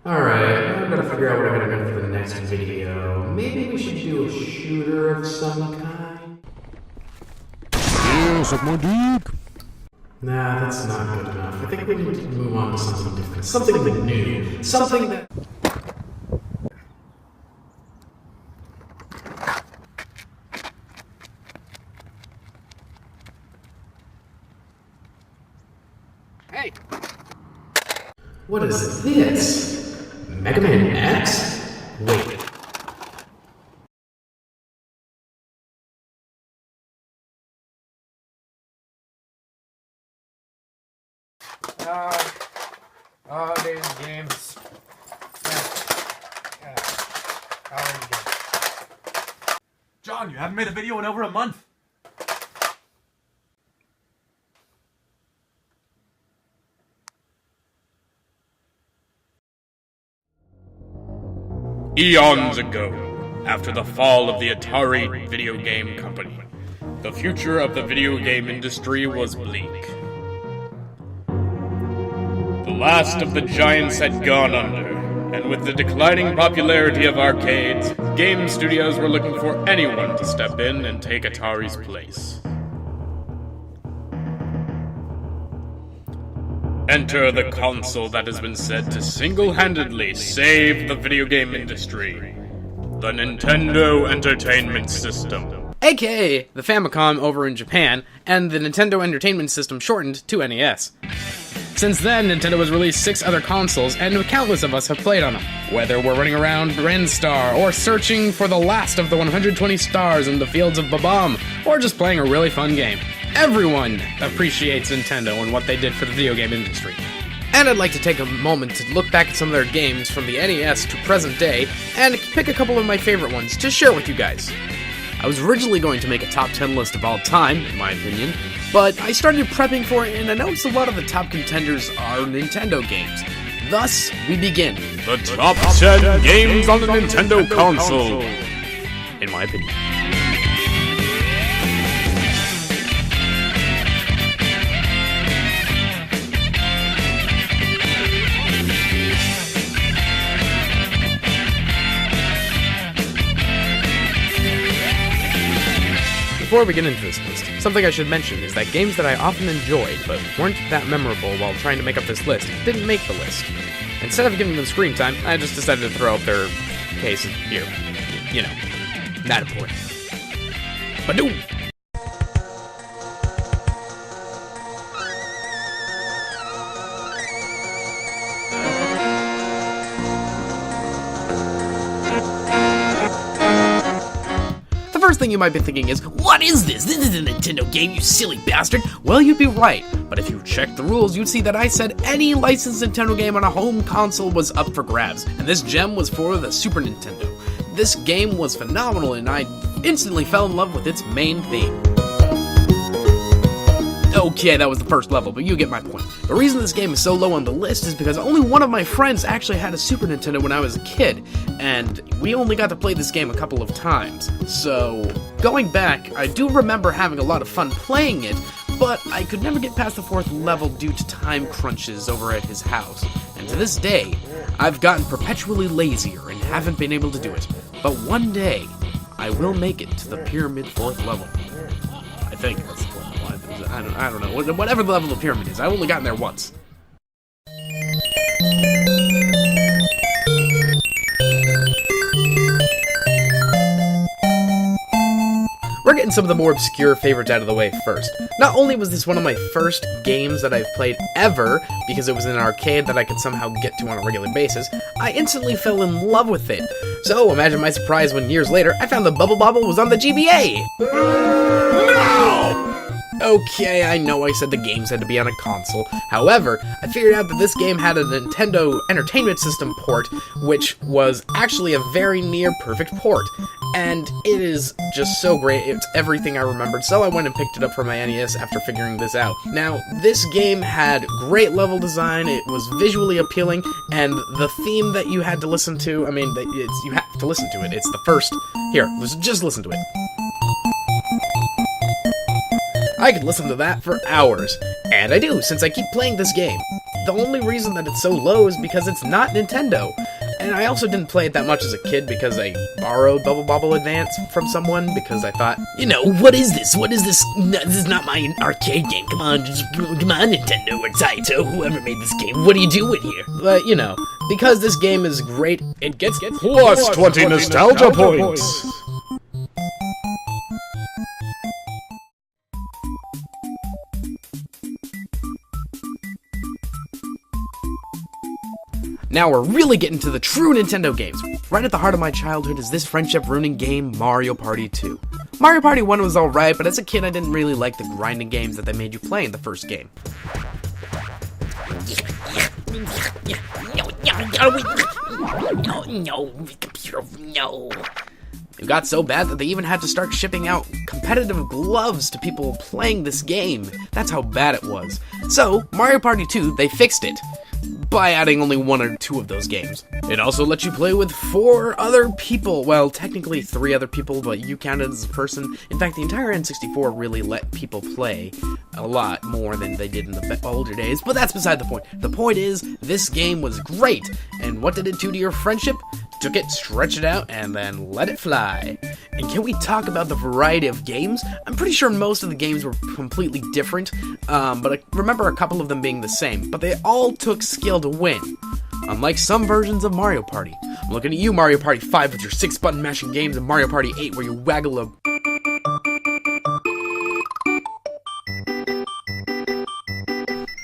Alright, now I've got to figure out what I'm gonna do for the next video. Maybe we should do a shooter of some kind? Yeah, suck my dick. Nah, that's not good enough. I think we need to move on to something different. Something new. Something that... Hey! What is this? Mega Man X? Wait. These games. How are you doing? John, you haven't made a video in over a month. Eons ago, after the fall of the Atari video game company, the future of the video game industry was bleak. The last of the giants had gone under, and with the declining popularity of arcades, game studios were looking for anyone to step in and take Atari's place. Enter the console that has been said to single-handedly save the video game industry. The Nintendo Entertainment System. AKA the Famicom over in Japan, and the Nintendo Entertainment System shortened to NES. Since then, Nintendo has released 6 other consoles, and countless of us have played on them. Whether we're running around Brenstar, or searching for the last of the 120 stars in the fields of Babam, or just playing a really fun game. Everyone appreciates Nintendo and what they did for the video game industry. And I'd like to take a moment to look back at some of their games from the NES to present day, and pick a couple of my favorite ones to share with you guys. I was originally going to make a top 10 list of all time, in my opinion, but I started prepping for it and I noticed a lot of the top contenders are Nintendo games. Thus, we begin. The top 10 games on the Nintendo console. In my opinion. Before we get into this list, something I should mention is that games that I often enjoyed but weren't that memorable while trying to make up this list didn't make the list. Instead of giving them screen time, I just decided to throw up their cases here. You know, not important. Badoo! The first thing you might be thinking is, what is this? This is a Nintendo game, you silly bastard! Well, you'd be right, but if you checked the rules, you'd see that I said any licensed Nintendo game on a home console was up for grabs, and this gem was for the Super Nintendo. This game was phenomenal, and I instantly fell in love with its main theme. Okay, that was the first level, but you get my point. The reason this game is so low on the list is because only one of my friends actually had a Super Nintendo when I was a kid, and we only got to play this game a couple of times. So, going back, I do remember having a lot of fun playing it, but I could never get past the 4th level due to time crunches over at his house. And to this day, I've gotten perpetually lazier and haven't been able to do it. But one day, I will make it to the Pyramid 4th level. I think that's the 4th level. I don't know. Whatever the level of pyramid is, I've only gotten there once. We're getting some of the more obscure favorites out of the way first. Not only was this one of my first games that I've played ever, because it was in an arcade that I could somehow get to on a regular basis, I instantly fell in love with it. So imagine my surprise when years later, I found the Bubble Bobble was on the GBA! No! Okay, I know I said the games had to be on a console. However, I figured out that this game had a Nintendo Entertainment System port, which was actually a very near perfect port. And it is just so great, it's everything I remembered, so I went and picked it up for my NES after figuring this out. Now, this game had great level design, it was visually appealing, and the theme that you had to listen to, you have to listen to it, it's the first... Here, just listen to it. I could listen to that for hours, and I do, since I keep playing this game. the only reason that it's so low is because it's not Nintendo. And I also didn't play it that much as a kid because I borrowed Bubble Bobble Advance from someone because I thought, what is this? What is this? No, this is not my arcade game. Come on, Nintendo or Taito, whoever made this game. What are you doing here? But, because this game is great, it gets Plus 20 nostalgia points. Now we're really getting to the true Nintendo games. Right at the heart of my childhood is this friendship-ruining game, Mario Party 2. Mario Party 1 was alright, but as a kid I didn't really like the grinding games that they made you play in the first game. No, computer, no. It got so bad that they even had to start shipping out competitive gloves to people playing this game. That's how bad it was. So, Mario Party 2, they fixed it by adding only 1 or 2 of those games. It also lets you play with 4 other people. Well, technically 3 other people, but you counted as a person. In fact, the entire N64 really let people play a lot more than they did in the older days, but that's beside the point. The point is, this game was great, and what did it do to your friendship? Took it, stretched it out, and then let it fly. And can we talk about the variety of games? I'm pretty sure most of the games were completely different, but I remember a couple of them being the same, but they all took skill to win. Unlike some versions of Mario Party. I'm looking at you, Mario Party 5, with your 6-button mashing games, and Mario Party 8, where you waggle a...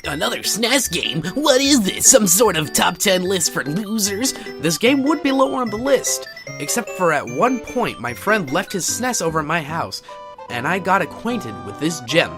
Another SNES game? What is this? Some sort of top 10 list for losers? This game would be lower on the list. Except for at one point, my friend left his SNES over at my house, and I got acquainted with this gem.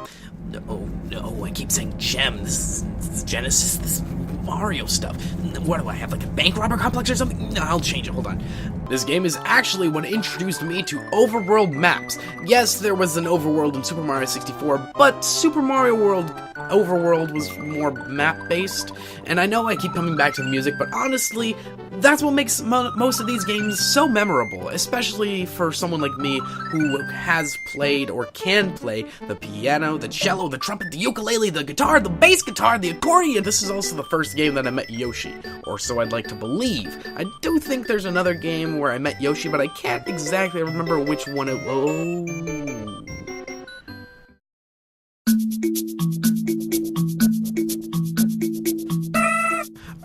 Oh no, I keep saying gem. This is Genesis, this Mario stuff. What do I have, like a bank robber complex or something? No, I'll change it, hold on. This game is actually what introduced me to overworld maps. Yes, there was an overworld in Super Mario 64, but Super Mario World overworld was more map-based. And I know I keep coming back to the music, but honestly, that's what makes most of these games so memorable, especially for someone like me who has played or can play the piano, the cello, the trumpet, the ukulele, the guitar, the bass guitar, the accordion. This is also the first game that I met Yoshi, or so I'd like to believe. I do think there's another game where I met Yoshi, but I can't exactly remember which one it was.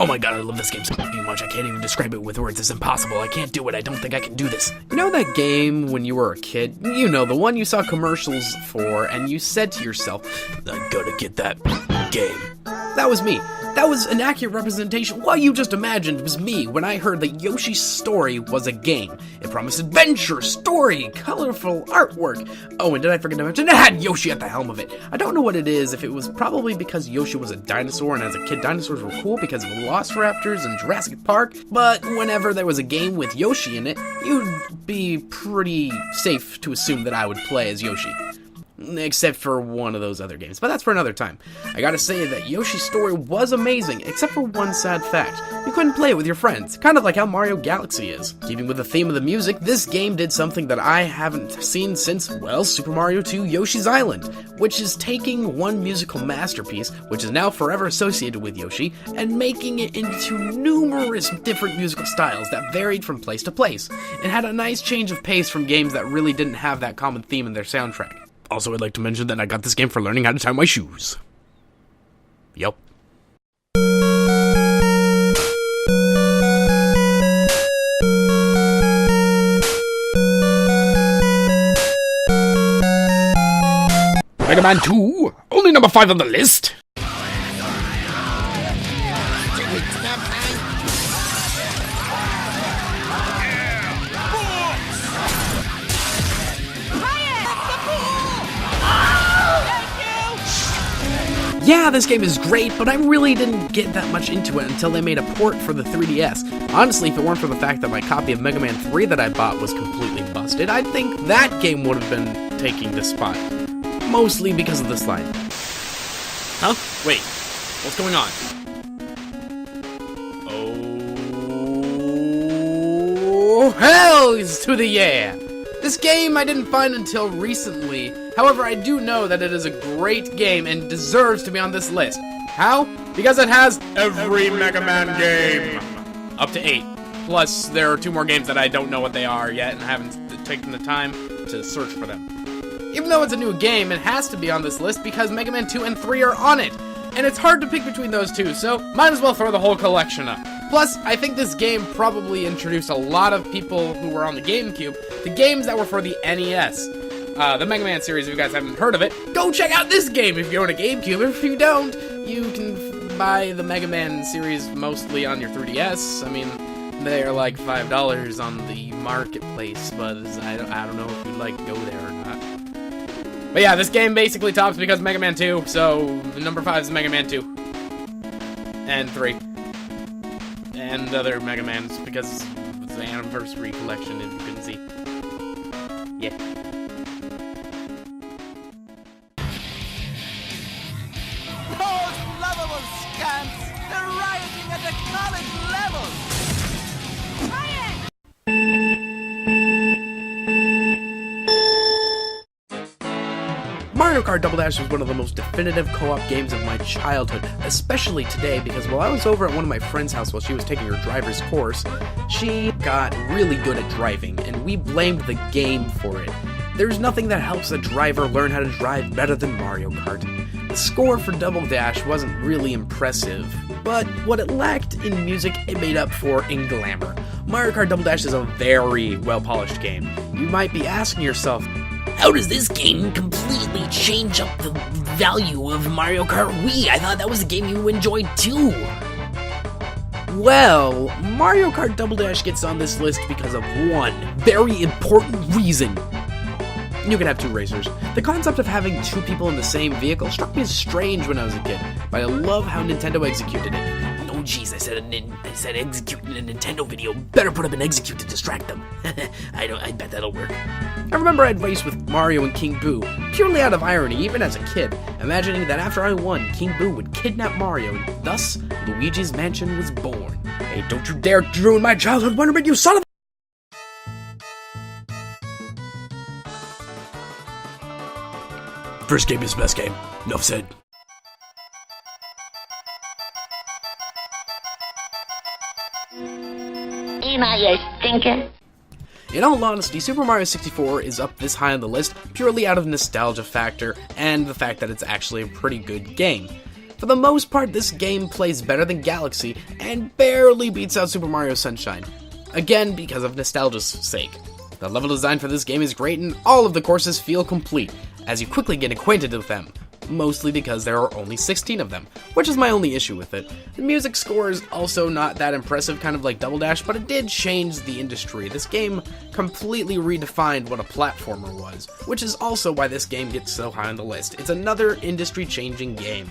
Oh my god, I love this game so much, I can't even describe it with words. It's impossible. I can't do it. I don't think I can do this. You know that game when you were a kid? You know, the one you saw commercials for, and you said to yourself, I gotta get that game. That was me. That was an accurate representation. What you just imagined was me when I heard that Yoshi's Story was a game. It promised adventure, story, colorful artwork. Oh, and did I forget to mention it had Yoshi at the helm of it? I don't know what it is, if it was probably because Yoshi was a dinosaur, and as a kid dinosaurs were cool because of Velociraptors and Jurassic Park, but whenever there was a game with Yoshi in it, you'd be pretty safe to assume that I would play as Yoshi. Except for one of those other games, but that's for another time. I gotta say that Yoshi's Story was amazing, except for one sad fact. You couldn't play it with your friends, kind of like how Mario Galaxy is. Keeping with the theme of the music, this game did something that I haven't seen since, well, Super Mario 2 Yoshi's Island, which is taking one musical masterpiece, which is now forever associated with Yoshi, and making it into numerous different musical styles that varied from place to place. It had a nice change of pace from games that really didn't have that common theme in their soundtrack. Also, I'd like to mention that I got this game for learning how to tie my shoes. Yup. Mega Man 2, only number 5 on the list. Yeah, this game is great, but I really didn't get that much into it until they made a port for the 3DS. Honestly, if it weren't for the fact that my copy of Mega Man 3 that I bought was completely busted, I think that game would have been taking this spot. Mostly because of this line. Huh? Wait, what's going on? Oh, hells to the yeah! This game I didn't find until recently. However, I do know that it is a great game and deserves to be on this list. How? Because it has Every Mega Man game! up to 8. Plus, there are 2 more games that I don't know what they are yet and haven't taken the time to search for them. Even though it's a new game, it has to be on this list because Mega Man 2 and 3 are on it. And it's hard to pick between those two, so might as well throw the whole collection up. Plus, I think this game probably introduced a lot of people who were on the GameCube to games that were for the NES. The Mega Man series, if you guys haven't heard of it, go check out this game if you own a GameCube. If you don't, you can buy the Mega Man series mostly on your 3DS. I mean, they're like $5 on the marketplace, but I don't know if you'd like to go there or not. But yeah, this game basically tops because Mega Man 2, so number 5 is Mega Man 2. And 3. And other Mega Mans, because it's the anniversary collection, if you couldn't see. Yeah. Those lovable scamps! They're rioting at the college level! Mario Kart Double Dash was one of the most definitive co-op games of my childhood, especially today because while I was over at one of my friend's house while she was taking her driver's course, she got really good at driving, and we blamed the game for it. There's nothing that helps a driver learn how to drive better than Mario Kart. The score for Double Dash wasn't really impressive, but what it lacked in music, it made up for in glamour. Mario Kart Double Dash is a very well-polished game. You might be asking yourself, how does this game completely change up the value of Mario Kart Wii? I thought that was a game you enjoyed too. Well, Mario Kart Double Dash gets on this list because of one very important reason. You can have 2 racers. The concept of having 2 people in the same vehicle struck me as strange when I was a kid, but I love how Nintendo executed it. Oh jeez, I said execute in a Nintendo video. Better put up an execute to distract them. I bet that'll work. I remember I'd raced with Mario and King Boo, purely out of irony, even as a kid, imagining that after I won, King Boo would kidnap Mario, and thus, Luigi's Mansion was born. Hey, don't you dare ruin my childhood wonderment, you son of a— First game is the best game. Enough said. Am I a stinker? In all honesty, Super Mario 64 is up this high on the list purely out of nostalgia factor and the fact that it's actually a pretty good game. For the most part, this game plays better than Galaxy and barely beats out Super Mario Sunshine. Again, because of nostalgia's sake. The level design for this game is great and all of the courses feel complete, as you quickly get acquainted with them. Mostly because there are only 16 of them, which is my only issue with it. The music score is also not that impressive, kind of like Double Dash, but it did change the industry. This game completely redefined what a platformer was, which is also why this game gets so high on the list. It's another industry-changing game.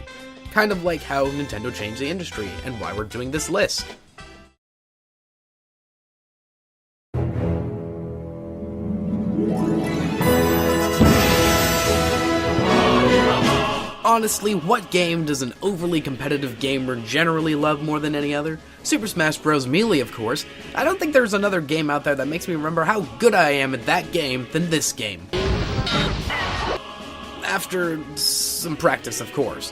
Kind of like how Nintendo changed the industry, and why we're doing this list. Honestly, what game does an overly competitive gamer generally love more than any other? Super Smash Bros. Melee, of course. I don't think there's another game out there that makes me remember how good I am at that game than this game. After some practice, of course.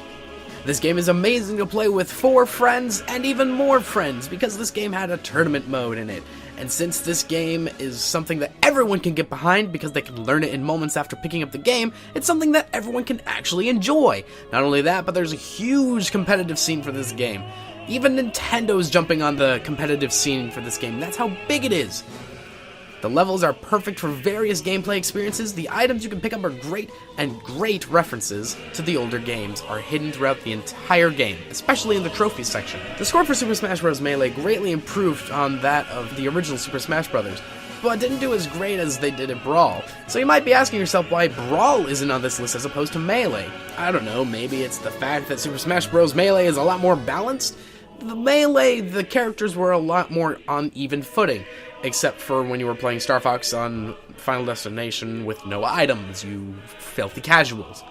This game is amazing to play with 4 friends and even more friends because this game had a tournament mode in it. And since this game is something that everyone can get behind because they can learn it in moments after picking up the game, it's something that everyone can actually enjoy. Not only that, but there's a huge competitive scene for this game. Even Nintendo's jumping on the competitive scene for this game. That's how big it is. The levels are perfect for various gameplay experiences, the items you can pick up are great, and great references to the older games are hidden throughout the entire game, especially in the trophies section. The score for Super Smash Bros. Melee greatly improved on that of the original Super Smash Bros., but didn't do as great as they did at Brawl. So you might be asking yourself why Brawl isn't on this list as opposed to Melee. I don't know, maybe it's the fact that Super Smash Bros. Melee is a lot more balanced? The Melee, the characters were a lot more on even footing. Except for when you were playing Star Fox on Final Destination with no items, you filthy casuals.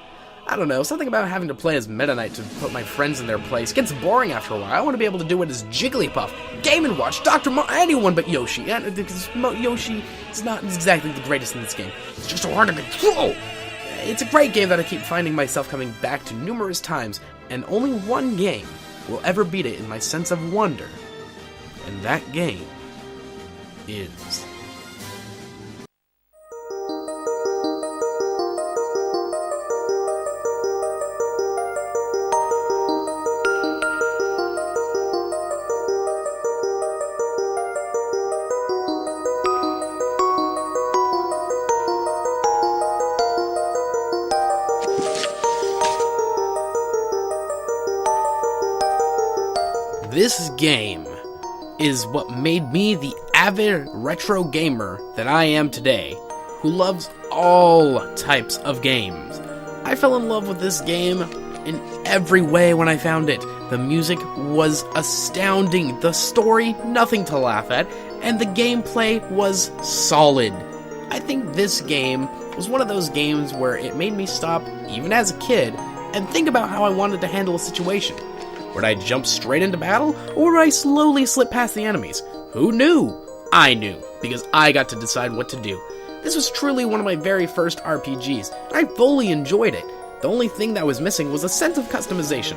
I don't know, something about having to play as Meta Knight to put my friends in their place gets boring after a while. I want to be able to do it as Jigglypuff, Game & Watch, Dr. anyone but Yoshi. Because Yoshi is not exactly the greatest in this game. It's just so hard to control! It's a great game that I keep finding myself coming back to numerous times, and only one game will ever beat it in my sense of wonder, and that game is... This game is what made me the avid retro gamer that I am today, who loves all types of games. I fell in love with this game in every way when I found it. The music was astounding, the story nothing to laugh at, and the gameplay was solid. I think this game was one of those games where it made me stop, even as a kid, and think about how I wanted to handle a situation. Would I jump straight into battle, or would I slowly slip past the enemies? Who knew? I knew, because I got to decide what to do. This was truly one of my very first RPGs, and I fully enjoyed it. The only thing that was missing was a sense of customization,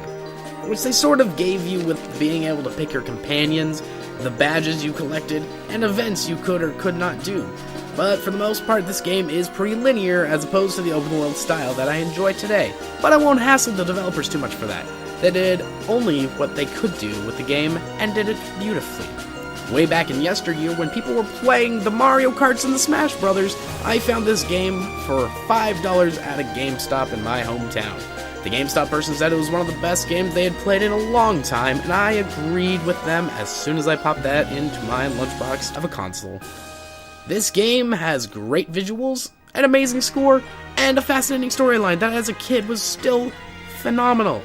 which they sort of gave you with being able to pick your companions, the badges you collected, and events you could or could not do. But for the most part, this game is pretty linear as opposed to the open world style that I enjoy today. But I won't hassle the developers too much for that. They did only what they could do with the game, and did it beautifully. Way back in yesteryear, when people were playing the Mario Karts and the Smash Brothers, I found this game for $5 at a GameStop in my hometown. The GameStop person said it was one of the best games they had played in a long time, and I agreed with them as soon as I popped that into my lunchbox of a console. This game has great visuals, an amazing score, and a fascinating storyline that as a kid was still phenomenal.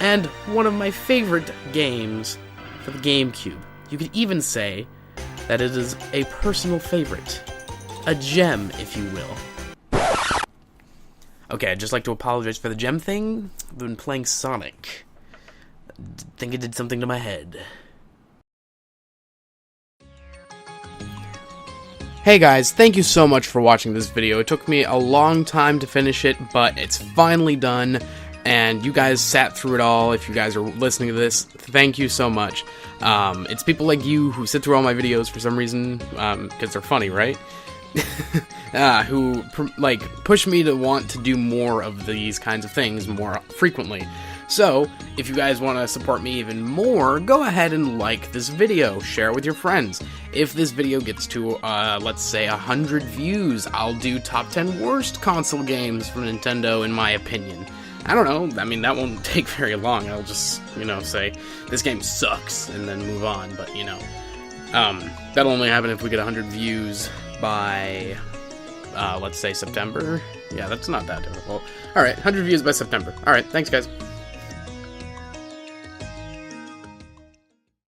And one of my favorite games for the GameCube. You could even say that it is a personal favorite. A gem, if you will. Okay, I'd just like to apologize for the gem thing. I've been playing Sonic. I think it did something to my head. Hey guys, thank you so much for watching this video. It took me a long time to finish it, but it's finally done. And you guys sat through it all. If you guys are listening to this, thank you so much. It's people like you who sit through all my videos for some reason, because they're funny, right? Who push me to want to do more of these kinds of things more frequently. So, if you guys want to support me even more, go ahead and like this video, share it with your friends. If this video gets to, let's say 100 views, I'll do top 10 worst console games from Nintendo in my opinion. I don't know, I mean, that won't take very long. I'll just, say, this game sucks, and then move on, but, that'll only happen if we get 100 views by, let's say September. Yeah, that's not that difficult. Alright, 100 views by September. Alright, thanks, guys.